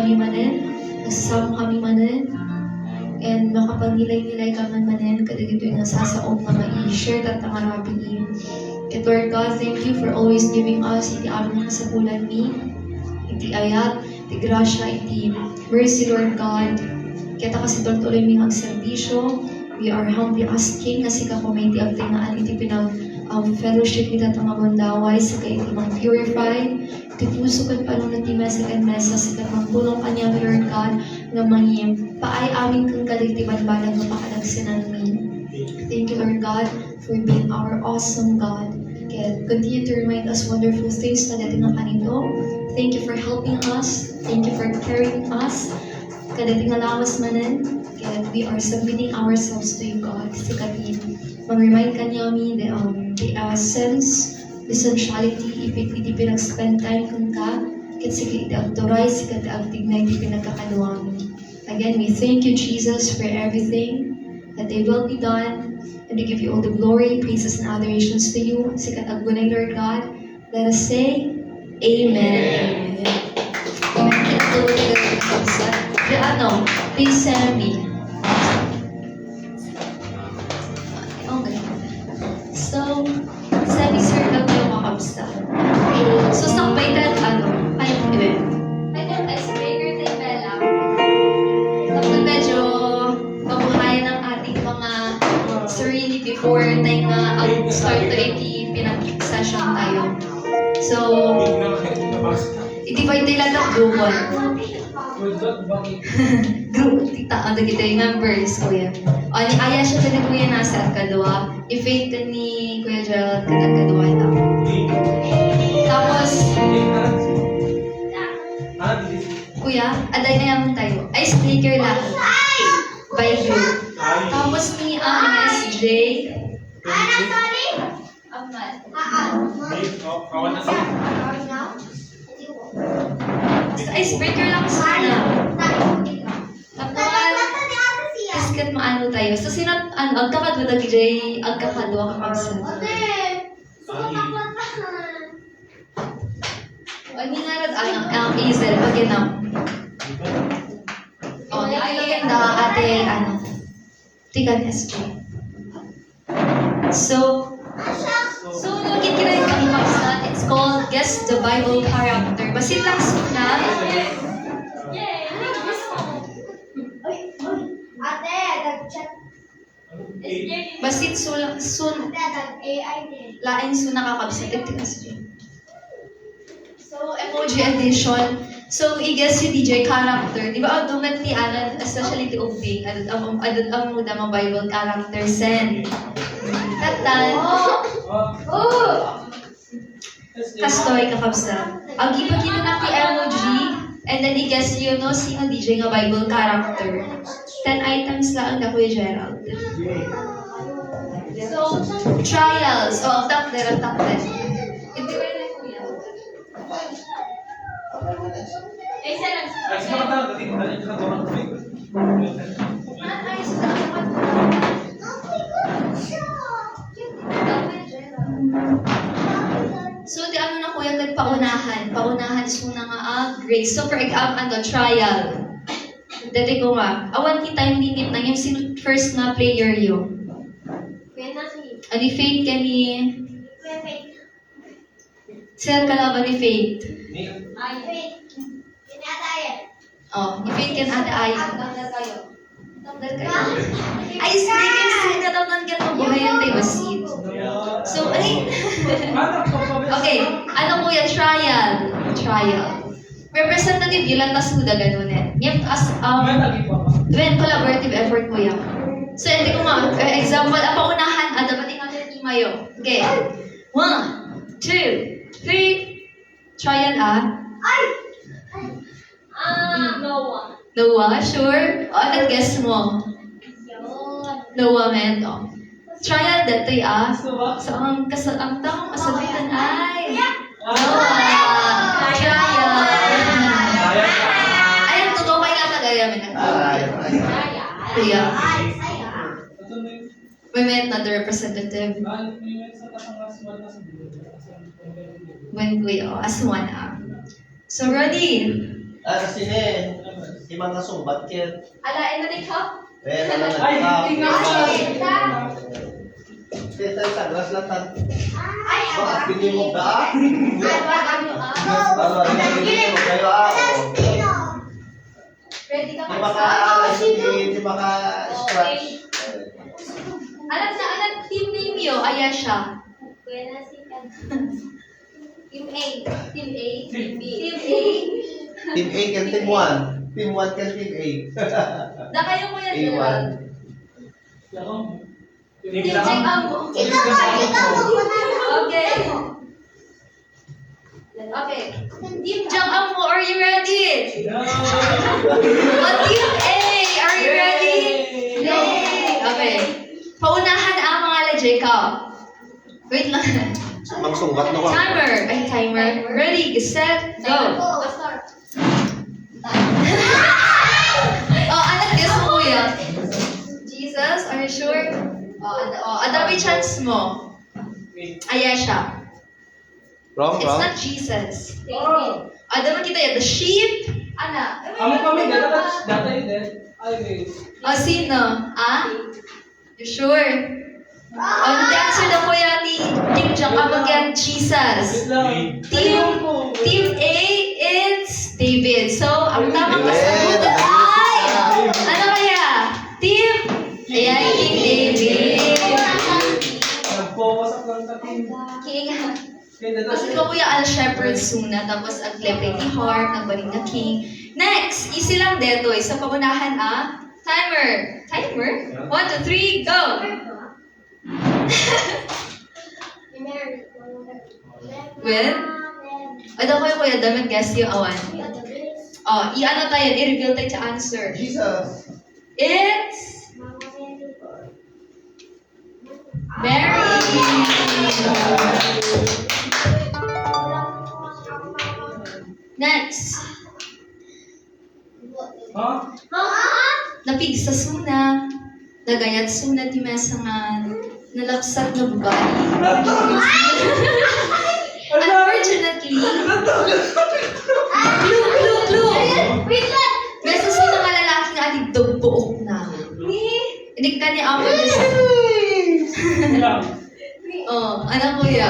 kami manin, nagsasama kami manin, and makapag-nilay-nilay ka man manin, kadagito yung nasasaong na mai-share at nangarapin. And Lord God, thank you for always giving us iti aming kasapulan mi, iti ayat, iti grasya, iti mercy, Lord God. Kita kasi tuloy ming ang serbisyo. We are humbly asking na sika ko may iti agtingaan iti fellowship ita ang abundaway sa kay iti purify iti puso kan panunod ti mesa kan mesa sa magpulong kanya Lord God nga mangim paay amin kang kaligtiban balang nga pakalagsinan mi. Thank you Lord God for being our awesome God. Continue to remind us wonderful things na dating nga kanito. Thank you for helping us. Thank you for carrying us. Kadating nga lawas manan. We are submitting ourselves to you, God. Sikati, mag-remind ka niya mi the essence, the essentiality, iti pinag-spend time kung ka, kit sige iti authorize, sikat agtignay iti pinagkakaluwami. Again, we thank you, Jesus, for everything that they will be done, and we give you all the glory, praises, and adorations to you. Sikat aggunay, Lord God. Let us say, Amen. Amen. Please send me. Okay. So, semi-circle yung makamusta. So, sakbay that, ay, icebreaker tayo pala. Tapos medyo mabuhayan ang ating mga sarili before tayo start to pinag-session tayo. So, i-divide tayo lang ng global. Group, tita, kita yung members, kuya. O, ni Aya siya ka kuya nasa kadua. I-faith ka ni Kuya Gerald ka kadua na. Tapos, kuya, aday na yaman tayo. Icebreaker lang. By you. Tapos ni SJ. sorry? Ahmad. Basta icebreaker lang sana. Tapos, maano tayo. So, sino, agkakadwa na DJ, agkakadwa ka magsa. Ano narad, Hazel, pag ginam. O, nilagyan na ate, Tigan SJ. So, naging kina yung magsa. It's called Guess the Bible Character. Basit lang suna. Basit lain so nakakabsat ito kasi. So, emoji edition. So, i-guess yung DJ character. Di ba, dumat ni Alan, especially the Ubing, ang muda mga Bible character, Sen. Tatan. Kastoy, kakabsat. Ang ipagkita na ki emoji, and then i-guess yun, no, sino DJ nga Bible character. 10 items lang na Kuya Gerald. So, trials. Oh, top there. Hindi ba yun Kuya? Isa lang. So, di ano na Kuya, nagpaunahan. Paunahan suna nga grace. So, for example, trial. Dati ko nga, awan ki time limit na yung first na player yun. Ani Faith ka ni... Saan ka na ba ni Faith? Oh, ni Faith ka na ate ay. Tanggal kayo. Ay, sige, natapnan ka ng buhay yung tayo basit. So, ay... Okay, ano Kuya? Trial. Representative yun lang tasuda ganun eh. Yung when collaborative effort Kuya. So, hindi ko nga, example, ang paunahan, dapat natin imayo. Okay. 1, 2, 3. Trial Noah, sure? O, anong guess mo? Noah, men. Trial dito So, ang tamang kasabitan ay Noah. Trial. Ayun, totoo kayo lang nagayamin na. Kuya. We met na the representative. When Kuya, as one. So, ready? Sine, imang nasumbat kin. Alain na ni Cup? Eh, ano na Ay, ka? tingnan mo. Kita sa glas latan. Ay, Bakit pili mo ba? Go. Pili mo kayo ako. Ready ka Di ba? di maka scratch. Alam team name yo, Ayasha. Team A. Team A, Team B. Team A. Team A kan team 1. Team 1 kan team A. Na kayo mo yan, A1. Ako. Team Jack Ambo. Okay. Okay. Team Jack Ambo, are you ready? Oh, Team A, are you ready? Yay! Okay. Paunahan ang mga Jacob. Wait lang. Magsunggat na ko. Timer. Ay, timer. Ready, set, go. Oh, anak, guess mo kuya. Jesus, are you sure? Adabi chance mo. Ayesha. Wrong, It's wrong. not Jesus. Oh. Adabi kita ya, the sheep. Ana. Kami kami data yun din. Ay, wait. O, sino? Ah? You sure? Ang answer na po yan ni Team Jack Amag yan, Jesus. Wait lang. Team A, it's David. So, ang tamang David. kasagutan ay, ano kaya? Team, ayan, King David. Nag-focus up lang sa team. King, Kaya dito kasi ko kuya al shepherd suna, tapos ang lepe ni harp, nagbaling na king. Next, easy lang dito, isa paunahan timer. Timer? 1, 2, 3, go! Well, ano kayo kuya, damit guess yung awan. Oh, i-ano tayo, i-reveal tayo sa answer. Jesus. It's Mary. Next, Ha? napig sa suna, nagayat suna ti mesangan, nalapsat na babae. Unfortunately, clue. Besa suna nga lalaki nga aligdog buok na. Hindi ka niya ako Lang. Oh, anak kuya.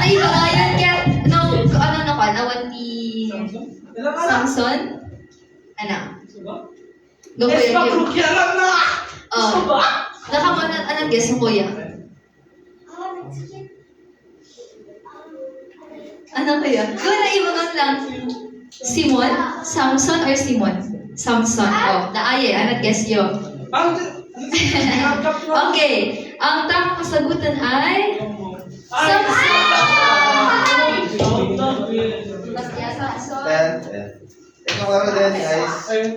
Naibawayan kaya, ano na ka, nawan ni Ilang anak? Samson? Anak. Suba? Go kuya. Kim. Kyalan na! Oh, Suba? anong guess mo kuya? Ano kuya? Go na ibangan lang. Simon? Samson or Simon? Samson. Oh, naaya. Anong guess yo? Ang... Okay. Ang tamang kasagutan ay... Samson! Samson. Ikaw nga din, guys.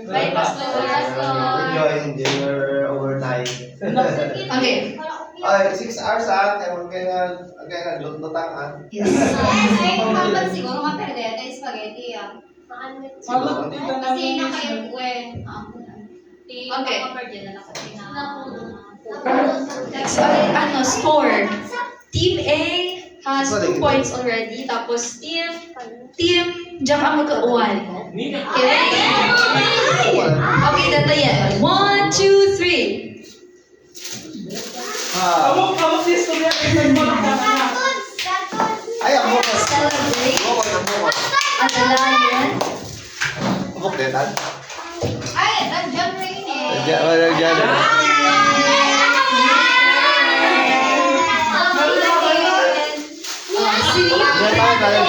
Bye, Pastor. Enjoying dinner overnight. Okay. Ay, 6 hours kaya lutang Yes. Siguro nga pwede na spaghetti Salot dito na Kasi na kayo Okay. Okay. Next, score. Team A has 2 points already. Tapos Team Jack ang magka-1. Okay? Okay, data yan. 1, 2, 3. Kamok this to me. Ay, ang bukos. Celebrate. Bukos. At the lion. Bukos din, tan. Ay, nandiyan na yun eh. Diyan. Diyan tayo,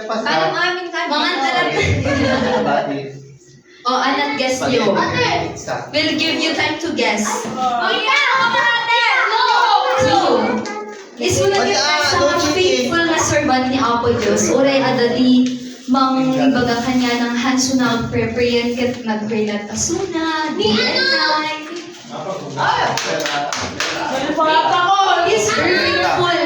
Paano amin ka? Mga talaga. Oh, anong guess nyo? We'll give you time to guess. Oh yeah! Clue. Isulat yung sa mga faithful na servant ni Apo Diyos. Uray adali mang ibaga kanya ng hanso na prepare ket nag-pray na tasuna, di enay. Is very full.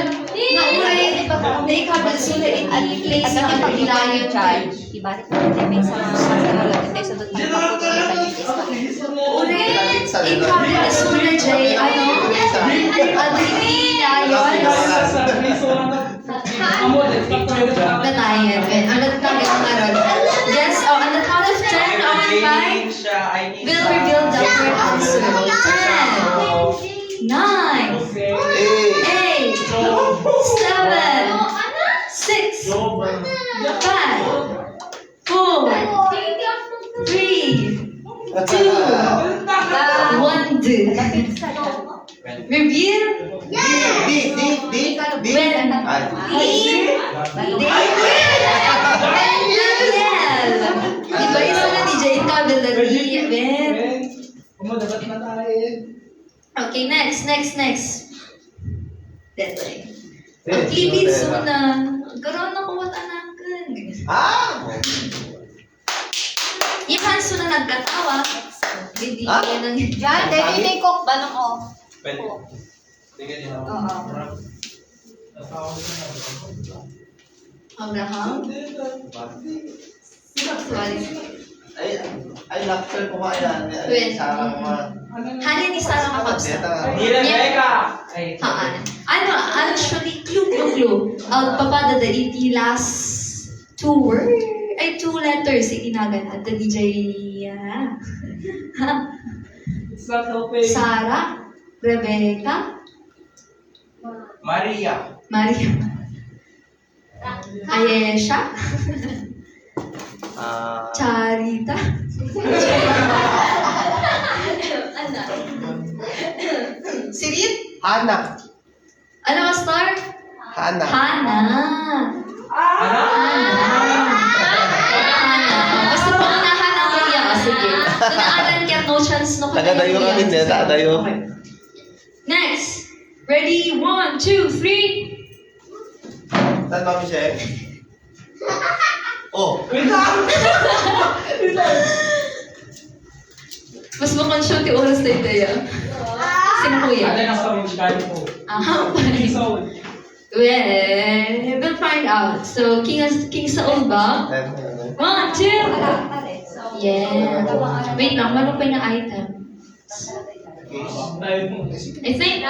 Na uray na ikabal sila in any place na kapilayan tayo. Ibalik mo din may sa natin tayo sa doon ng paputuloy sa Diyos. Uray, ikabal sila jay, ano? isa. Lions. Batayan. Ano tayo mga ron? Yes, on the count of 10, on 5, we'll reveal the correct answer. 10, 9, 8, 7, 6, 5, 4, 3, 2, 1. Reveal D. when Ay. Daniel. Iba yung sa DJ Cavalry. Ben. Dapat na tayo. Okay, next. Detoy. Ang klibid suna. Karoon ng kuwat anakan. Ah! Ihan suna nagkatawa. Hindi Ah? yan ang... Yan, dahil may cook ba nung o? Pwede. Oo. Abraham. Sorry. Ay, laksan ko nga yan. Well, Sarang mga... Hani ni Sarah kakabsa. Ni Rebecca! Haan. Ano, actually, clue. Papada the iti last two letters itinagan at the DJ It's not helping. Sarah, Rebecca, Maria! Maria, Ayesha, Charita. Sirit? Hana. Ano ka, Star? Hana. Hana. Ano? Basta po unahan ang Maria ka, sige. Tunaanan kaya no chance no Tagadayo ka din eh, tagadayo. Next. Ready? 1, 2, 3. Saan ba, Michelle? Oh. Wait lang! Mas makonsyon ti oras na ito. Sino kuya? Ano na sa kanya po? Pwede. Soul. Well, we'll find out. So, King Saul ba? 1, 2. Yeah. Wait lang, meron pa yung item. I think,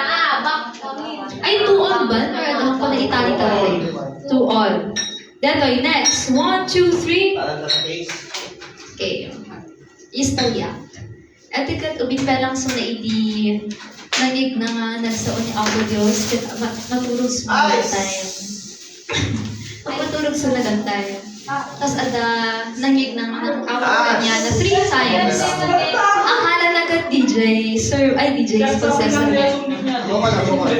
ay, 2 all ba? Or ano ko na itali-tali? 2 all. Detoy, next. 1, 2, 3. Parang sa case. Okay. Istorya. At ikat ubing pa lang so na idi nangig na nga nagsaon ni Ako Diyos kat maturog Ay! sunod tayo. Maturog sunod ang tayo. Tapos ada nangig na nga nakakawa niya na 3 times. Ang hala na kat DJ, sir, ay DJ, possessor niya. Bunga lang, bunga.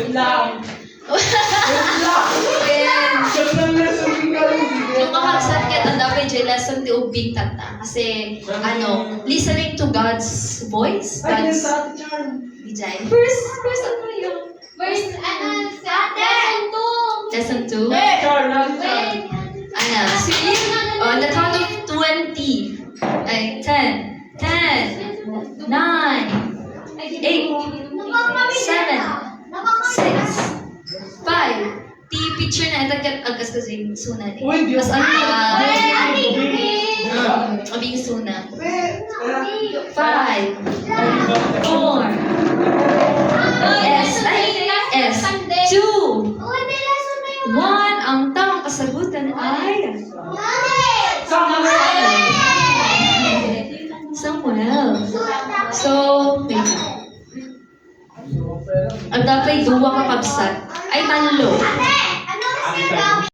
Yung makakasat kat ang dapat yung lesson ti ubing tata. Kasi, listening to God's voice, God's DJ. First, ano yung? Lesson 2? See? On the count of 20. Ay, 10, 9, 8, 7, 6, 5, di picture na ito agas kasi suna ni. Mas ano abing suna. 5, 4, S, 2, 1, ang tamang kasagutan ay Samuel. So, wait. Ang dapat duwa ka kabsat ay tanlo.